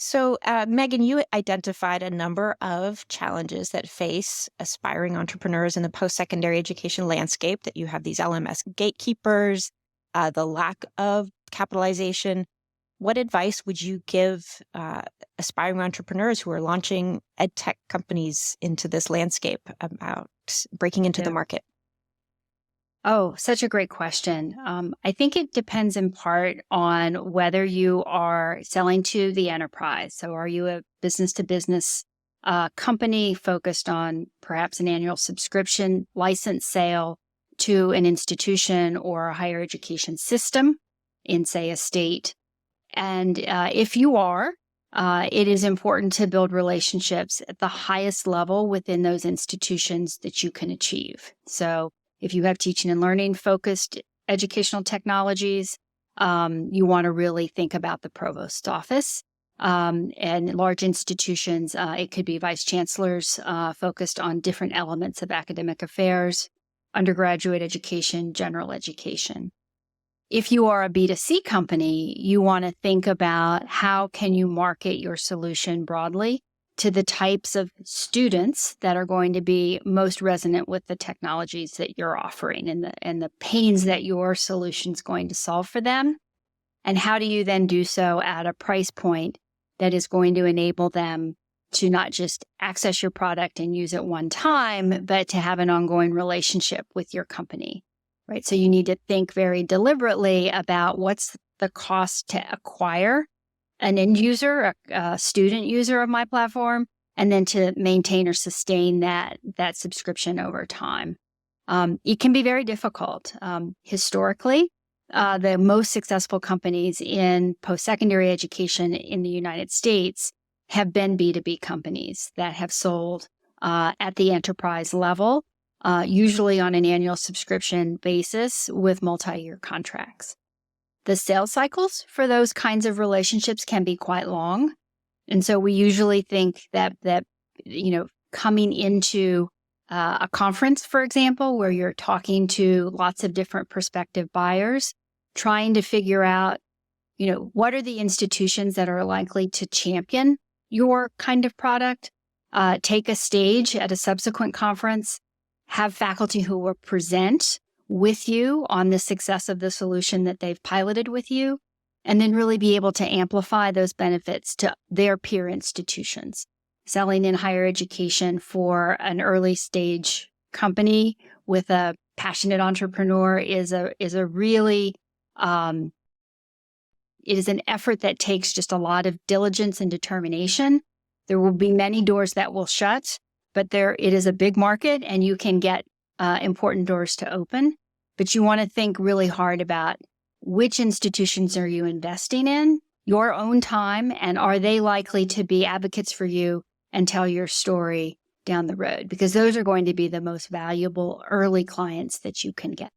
So, Meaghan, you identified a number of challenges that face aspiring entrepreneurs in the post-secondary education landscape, that you have these LMS gatekeepers, the lack of capitalization. What advice would you give aspiring entrepreneurs who are launching EdTech companies into this landscape about breaking into the Yeah. market? Oh, such a great question. I think it depends in part on whether you are selling to the enterprise. So, are you a business to business company focused on perhaps an annual subscription license sale to an institution or a higher education system in, say, a state? And if you are, it is important to build relationships at the highest level within those institutions that you can achieve. So, if you have teaching and learning focused educational technologies, you want to really think about the provost office. And large institutions, it could be vice chancellors focused on different elements of academic affairs, undergraduate education, general education. If you are a B2C company, you want to think about how can you market your solution broadly to the types of students that are going to be most resonant with the technologies that you're offering and the pains that your solution is going to solve for them. And how do you then do so at a price point that is going to enable them to not just access your product and use it one time, but to have an ongoing relationship with your company? Right. So you need to think very deliberately about what's the cost to acquire an end user, a student user of my platform, and then to maintain or sustain that subscription over time. It can be very difficult. Historically, the most successful companies in post-secondary education in the United States have been B2B companies that have sold at the enterprise level, usually on an annual subscription basis with multi-year contracts. The sales cycles for those kinds of relationships can be quite long. And so we usually think that coming into a conference, for example, where you're talking to lots of different prospective buyers, trying to figure out, what are the institutions that are likely to champion your kind of product, take a stage at a subsequent conference, have faculty who will present with you on the success of the solution that they've piloted with you, and then really be able to amplify those benefits to their peer institutions. Selling in higher education for an early stage company with a passionate entrepreneur is a really, it is an effort that takes just a lot of diligence and determination. There will be many doors that will shut, but it is a big market and you can get important doors to open. But you want to think really hard about which institutions are you investing in, your own time, and are they likely to be advocates for you and tell your story down the road? Because those are going to be the most valuable early clients that you can get.